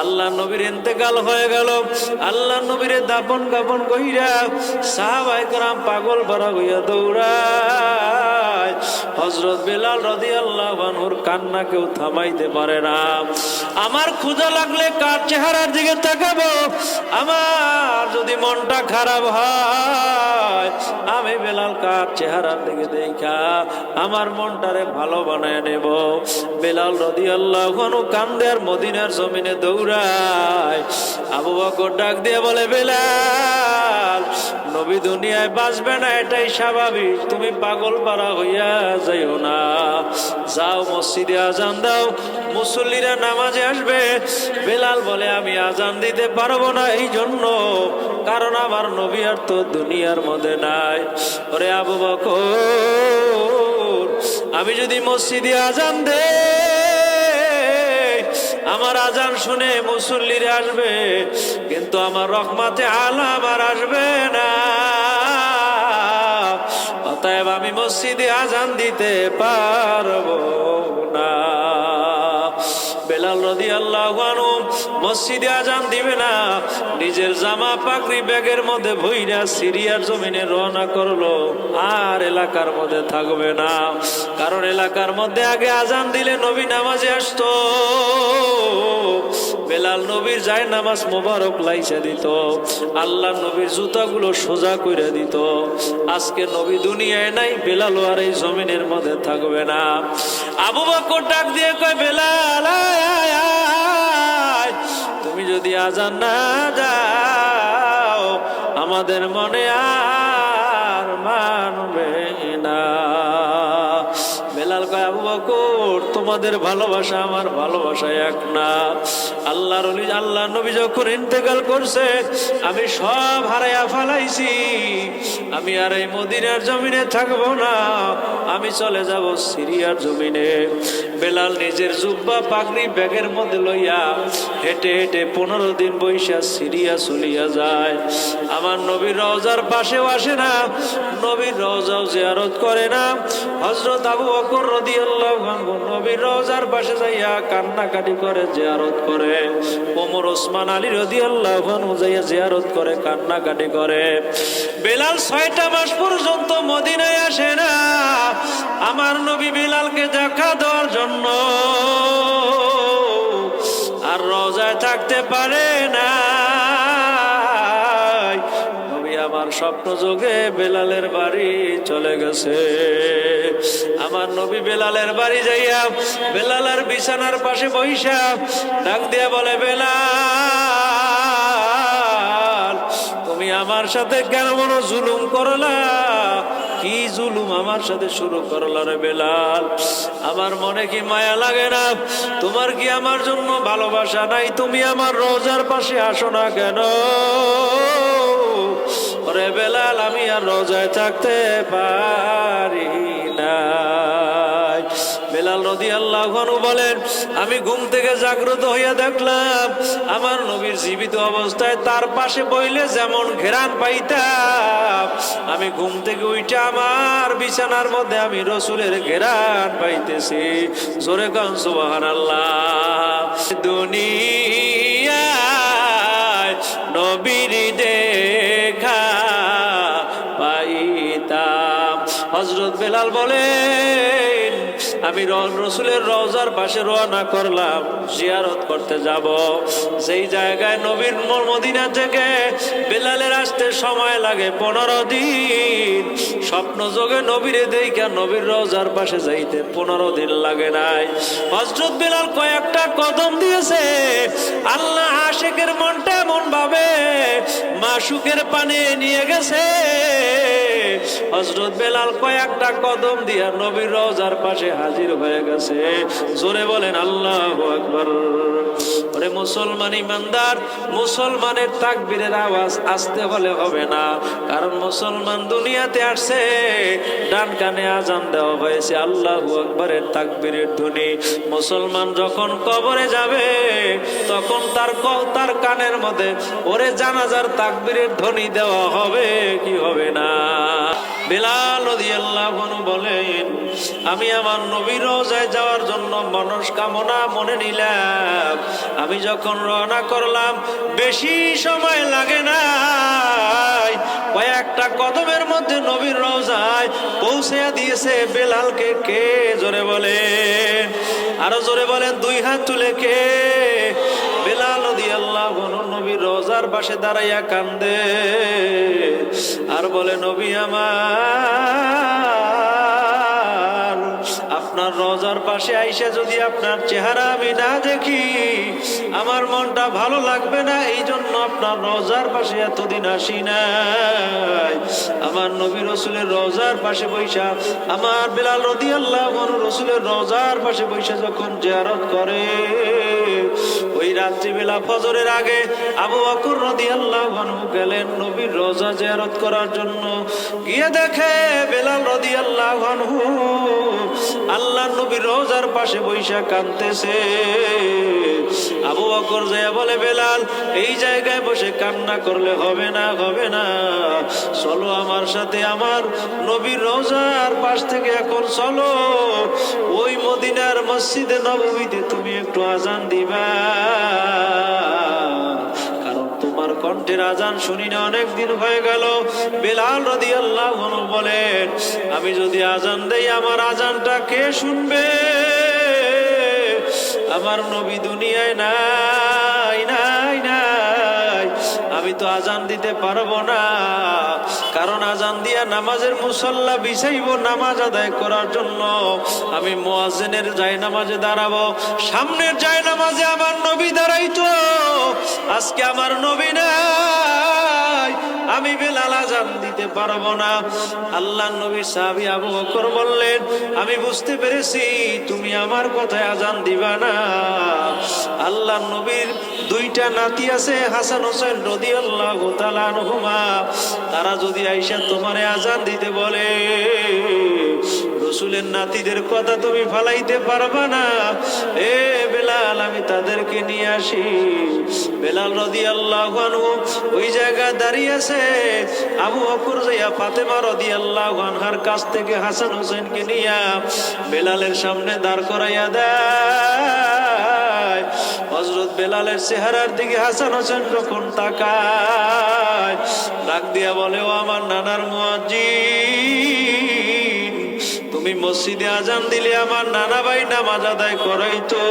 আল্লাহ নবীর ইন্তেকাল হয়ে গেল। আল্লাহ নবীর দাফন কাফন কইরা সাহাবায়ে কেরাম পাগল ভরা হইয়া দৌড়ায়। হযরত বেলাল রাদিয়াল্লাহু আনহুর কান্না কেউ থামাইতে পারে না। আমার ক্ষুধা লাগলে কার চেহারার দিকে তাকাবো? আমার যদি মনটা খারাপ হয়, আমি বেলাল কার চেহারার দিকে দেখা আমার মনটারে ভালো বানায় নেব? বেলাল রাদিয়াল্লাহু আনহু কান্দে আর মদিনার জমিনে দৌড়ায়। আবু বকর ডাক দিয়ে বলে, বেলাল, নবী দুনিয়ায় বাঁচবে না, এটাই স্বাভাবিক, তুমি পাগল পারা হইয়া যাইও না। যাও মসজিদে আজান দাও, মুসল্লিরা নামাজে আসবে। বেলাল বলে, আমি আজান দিতে পারবো না, এই জন্য কারণ আমার নবী আর তো দুনিয়ার মধ্যে নাই। ওরে আবু বকর, আমি যদি মসজিদে আজান দে, আমার আজান শুনে মুসল্লিরা আসবে, কিন্তু আমার রহমতে আলাম আর আসবে না। অতএব আমি মসজিদে আজান দিতে পারবো না। বেলাল রাদিয়াল্লাহু আনহু মসজিদে আজান দিবে না, নিজের জামা পাগড়ি ব্যাগের মধ্যে ভইরা সিরিয়ার জমিনে রওনা করলো। আর এলাকার মধ্যে থাকবে না, কারণ এলাকার মধ্যে আগে আজান দিলে নবী নামাজে আসতো। বেলাল নবীর যায় নামাজ মোবারক লাইসা দিত, আল্লাহ নবীর জুতাগুলো সোজা করে দিত। আজকে নবী দুনিয়ায় নাই, বেলাল আর এই জমিনের মধ্যে থাকবে না। আবু বকর ডাক দিয়ে কয়, বেলাল, তুমি যদি আজান না দাও, আমাদের মনে আর মানবে না। বেলাল কয়, আবু বকর, তোমাদের ভালোবাসা আমার ভালোবাসা এক না। আল্লাহ নবী যখন ইন্তেকাল করছে, আমি সব হারাইয়া ফেলাইছি। আমি আর এই মদিনার জমিনে থাকবো না, আমি চলে যাব সিরিয়ার জমিনে। বেলাল নিজের জুব্বা পাগড়ি ব্যাগের মধ্যে লইয়া হেঁটে হেঁটে 15 দিন বৈশা সিরিয়া চলিয়া যায়। আমার নবীর রওজার পাশেও আসে না, নবীর রওজাও জিয়ারত করে না। হযরত আবু বকর রাদিয়াল্লাহু আনহু নবীর রওজার পাশে যাইয়া কান্নাকাটি করে, জিয়ারত করে। ওমর, ওসমান, আলী রাদিয়াল্লাহু আনহু যাইয়া জিয়ারত করে, কান্নাকাটি করে। বেলাল 6টা মাস পর্যন্ত মদিনায় আসে না, আমার নবী বেলালকে দেখা দেওয়ার জন্য। আর রওজায় থাকতে পারে না। নবী আমার স্বপ্ন যোগে বেলালের বাড়ি চলে গেছে। আমার নবী বেলালের বাড়ি যাইয়া বেলালের বিছানার পাশে বইসা ডাক দিয়ে বলে, বেলাল, তুমি আমার সাথে কেন মনে জুলুম করলা? কি জুলুম আমার সাথে শুরু করলা রে বেলাল? আমার মনে কি মায়া লাগে না? তোমার কি আমার জন্য ভালোবাসা নাই? তুমি আমার রওজার পাশে আসো না কেন? ওরে বেলাল, আমি আর রওজায় থাকতে পারি না। বেলাল রাদিয়াল্লাহু আনহু বলেন, আমি ঘুম থেকে জাগ্রত হইয়া দেখলাম আমার নবীর জীবিত অবস্থায় তার পাশে বইলে যেমন ঘেরান পাইতাম, আমি ঘুম থেকে উঠে আমার বিছানার মধ্যে আমি রসুলের ঘেরান পাইতেছি। জোরে কান সুবহানাল্লাহ। দুনিয়ায় নবীর দেখা পাইতাম। হযরত বেলাল বলেন, আমি রসুলের রওজার পাশে রওনা করলাম, জিয়ারত করতে যাব। সেই জায়গায় নবীর মদিনা থেকে বেলালের আসতে সময় লাগে 15 দিন। স্বপ্ন যোগে নবীরে দেইখা নবীর রওজার পাশে যাইতে 15 দিন লাগে নাই। হযরত বেলাল কয়েকটা কদম দিয়েছে। আল্লাহ আশিকের মনটা এমন ভাবে মাশুকের পানে নিয়ে গেছে। হযরত বেলাল কয়েকটা কদম দিয়া নবীর রওজার পাশে হাজির হয়ে গেছে। জোরে বলেন আল্লাহু আকবার। ওরে মুসলমান ইমানদার, মুসলমানের তাকবীরের আওয়াজ আসতে বলে হবে না, কারণ মুসলমান দুনিয়াতে আসছে, ডান কানে আজান দেওয়া হয়েছে আল্লাহু আকবারের তাকবীরের ধ্বনি। মুসলমান যখন কবরে যাবে, তখন তার কানের মধ্যে ওরে জানাজার তাকবীরের ধ্বনি দেওয়া হবে কি হবে না? বেলাল রাদিয়াল্লাহু আনহু বলেন, আমি আমার নবীর রওজায় যাওয়ার জন্য মনস্কামনা মনে নিলাম। আমি যখন রওনা করলাম বেশি সময় লাগে না, কয়েকটা কদমের মধ্যে নবীর রওজায় পৌঁছে দিয়েছে। বেলালকে কে? জোরে বলেন, আরো জোরে বলেন, দুই হাত তুলে কে? বেলাল রাদিয়াল্লাহু আনহু নবীর রওজার পাশে দাঁড়াইয়া কান্দে আর বলে, নবী আমার, আপনার রওজার পাশে আইসা যদি আপনার চেহারা আমি না দেখি আমার মনটা ভালো লাগবে না, এই জন্য আপনার রওজার পাশে এতদিন আসি নাই। আমার নবী রাসূলের রওজার পাশে বৈশা আমার বেলাল রাদিয়াল্লাহু আনহু রাসূলের রওজার পাশে বৈশা যখন জিয়ারত করে, ওই রাত্রিবেলা ফজরের আগে আবু বকর রাদিয়াল্লাহু আনহু গেলেন নবীর রওজা জিয়ারত করার জন্য। গিয়ে দেখে বেলাল রাদিয়াল্লাহু আনহু আল্লাহর নবীর রওজার পাশে বৈশা কাঁদতেছে। আবু বকর যায় বলে, বেলাল, এই জায়গায় বসে কান্না করলে হবে না, হবে না, চলো আমার সাথে আমার নবীর রওজার পাশ থেকে এখন চলো ওই মদিনার মসজিদে নববীতে তুমি একটু আজান দিবা, কারণ তোমার কণ্ঠের আজান শুনি না অনেক দিন হয়ে গেল। বেলাল রাদিয়াল্লাহু আনহু বলেন, আমি যদি আজান দেই আমার আজানটা কে শুনবে? আমার নবী দুনিয়ায় নাই, নাই, নাই, আমি তো আজান দিতে পারবো না, কারণ আজান দিয়া নামাজের মুসল্লা বিছাইব নামাজ আদায় করার জন্য। আমি মুয়াজ্জিনের জায়নামাজে দাঁড়াবো, সামনের জায়নামাজে আমার নবী দাঁড়াইতো, আজকে আমার নবী নাই, আমি বেলাল আজান দিতে পারবো না। আল্লাহর নবীর সাহাবী আবু বকর বললেন, আমি বুঝতে পেরেছি তুমি আমার কথায় আজান দিবা না। আল্লাহর নবীর দুইটা নাতি আছে, হাসান হোসেন রাদিয়াল্লাহু তাআলা আনহুমা, তারা যদি আইসা তোমারে আজান দিতে বলে, রাসূলের নাতিদের কথা তুমি ফালাইতে পারবা না। এ বেলাল, আমি তাদেরকে নিয়ে আসি। বেলাল রাদিয়াল্লাহু আনহু ওই জায়গায় দাঁড়িয়ে আছে। আবু বকর যাইয়া ফাতেমা রাদিয়াল্লাহু আনহার কাছ থেকে হাসান হোসেনকে নিয়া বেলালের সামনে দাঁড় করাইয়া দেয়। হযরত বেলালের চেহারার দিকে হাসান হোসেন যখন তাকায়, ডাক দিয়া বলে, ও আমার নানার মুয়াজ্জিন, তুমি মসজিদে আজান দিলে আমার নানা ভাই নামাজ আদায় করাইতো,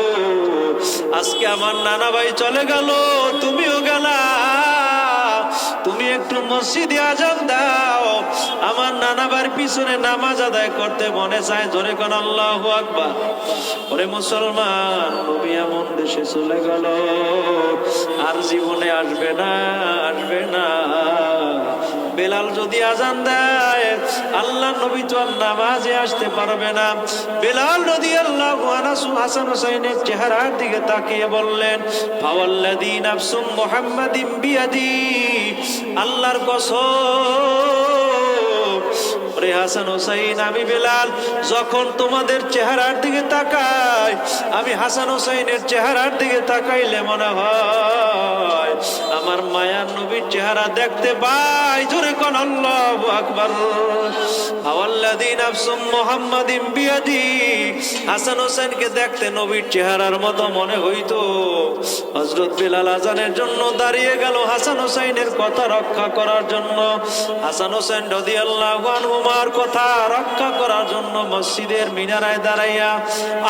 আজকে আমার নানা ভাই চলে গেল, তুমিও গেলা, তুমি একটু মসজিদে আজান দাও, আমার নানা ভাইয়ের পিছনে নামাজ আদায় করতে মনে চায়। জোরে কোন আল্লাহু আকবার। ওরে মুসলমান, নবী এমন দেশে চলে গেল আর জীবনে আসবে না, আসবে না। বেলাল যদি আজান দেয় আল্লাহ নবী তো আর নামাজে আসতে পারবে না। বেলাল রাদিয়াল্লাহু আনহু হাসান হোসেনের চেহারার দিকে তাকিয়ে বললেন, ফাওয়াল্লাযী নাফসু মুহাম্মাদিন বিয়াদি, আল্লাহর কসম, ওরে হাসান হোসেন, আমি বেলাল যখন তোমাদের চেহারার দিকে তাকাই, আমি হাসান হোসেনের চেহারার দিকে তাকাইলে মনে হয় আমার মায়ার নবীর চেহারা দেখতে পাই। জোরে কোন আল্লাহু আকবার। ফাওয়াল্লাযী নাফসু মুহাম্মাদিন বিয়াদি, হাসান হোসেনকে দেখতে নবীর চেহারার মতো মনে হইতো। হযরত বেলাল আজানের জন্য দাঁড়িয়ে গেল হাসান হোসেনের কথা রক্ষা করার জন্য। হাসান হোসেন রাদিয়াল্লাহু আনহুমার কথা রক্ষা করার জন্য মসজিদের মিনারায় দাঁড়াইয়া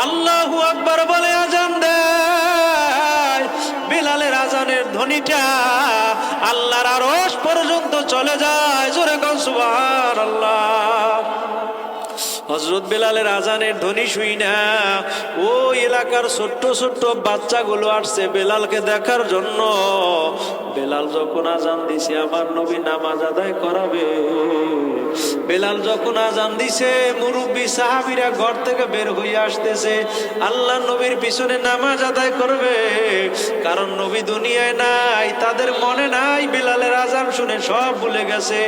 আল্লাহু আকবার বলে আজান দেয়। বেলালের আজানের ধ্বনিটা আল্লাহর আরশ পর্যন্ত চলে যায়। জোরে কোন সুবহানাল্লাহ। হযরত বেলালের আজানের ধ্বনি শুই না ওই এলাকার ছোট্ট ছোট্ট বাচ্চাগুলো আসছে বেলালকে দেখার জন্য। বেলাল যখন আজান দিছে আমার নবী নামাজ আদায় করাবে। বেলাল যখন আজান দিছে মুরব্বী সাহাবীরা ঘর থেকে বের হয়ে আসতেছে, আল্লাহ নবীর পিছনে নামাজ আদায় করবে। কারণ নবী দুনিয়ায় নাই, তাদের মনে নাই, বেলালের আজান শুনে সব ভুলে গেছে।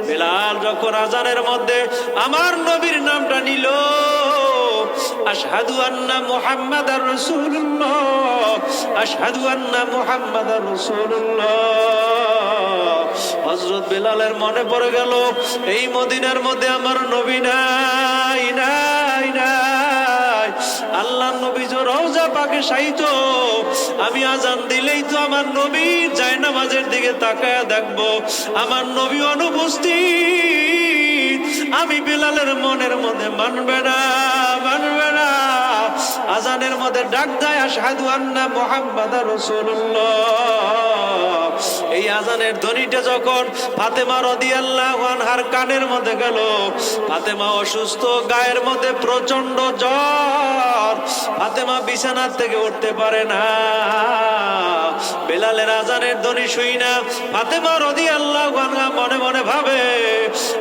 বেলাল যখন আজানের মধ্যে আমার নবীর নামটা নিল, আশহাদু আন্না মুহাম্মাদার রাসূলুল্লাহ, আশহাদু আন্না মুহাম্মাদার রাসূলুল্লাহ, হযরত বেলালের মনে পড়ে গেল এই মদিনার মধ্যে আমার নবী নাই নাই নাই। আল্লাহর নবী যে রওজা পাকে শায়িত, আমি আজান দিলেই তো আমার নবী জায়নামাজের দিকে তাকায়া দেখবো, আমার নবী অনুপস্থিত। আমি বেলালের মনের মধ্যে মানবে না মানবে না। আজানের মধ্যে ডাক দেয় আশহাদু আন্না মুহাম্মাদার রাসূলুল্লাহ। এই আজানের ধ্বনিটা যখন ফাতেমা রাদিয়াল্লাহু আনহার কানের মধ্যে গেল, ফাতেমা অসুস্থ, গায়ের মধ্যে প্রচন্ড জ্বর, ফাতেমা বিছানার থেকে উঠতে পারে না। বেলালের আজানের ধ্বনি শুই না ফাতেমা রাদিয়াল্লাহু আনহা মনে মনে ভাবে,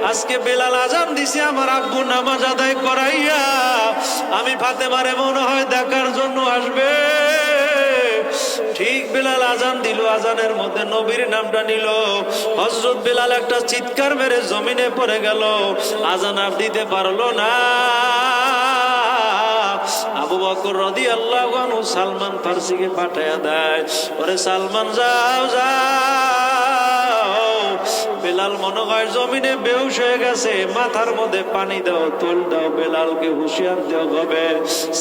আজকে বেলাল আজান দিছে আমার আব্বু নামাজ আদায় করাইয়া, আমি ফাতেমারে মনে হয় দেখার জন্য আসবে। ঠিক বেলাল আজান দিল, আজানের মধ্যে নবীর নামটা নিল। হযরত বেলাল একটা চিৎকার মেরে জমিনে পড়ে গেল, আজান আর দিতে পারলো না। আবু বকর রাদিয়াল্লাহু আনহু সালমান ফারসিকে পাঠায়া দেয়, ওরে সালমান যাও যাও, বেলাল মনে হয় জমিনে বেহুশ হয়ে গেছে, মাথার মধ্যে পানি দাও, তোল দাও, বেলালকে হুঁশিয়ার দেওয়া হবে।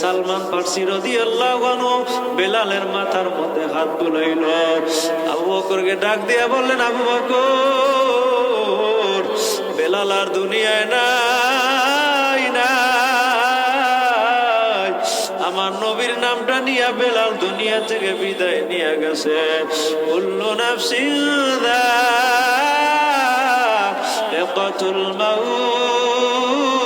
সালমান ফারসি রাদিয়াল্লাহু আনহু বেলালের মাথার মধ্যে হাত বুলাইল। আবু বকরকে ডাক দিয়ে বললেন, আবু বকর, বেলাল আর দুনিয়ায় নাই নাই, আমার নবীর নামটা নিয়ে বেলাল দুনিয়া থেকে বিদায় নিয়ে গেছে। কুল্লু নাফসিন যায়িকাতুল মাউত,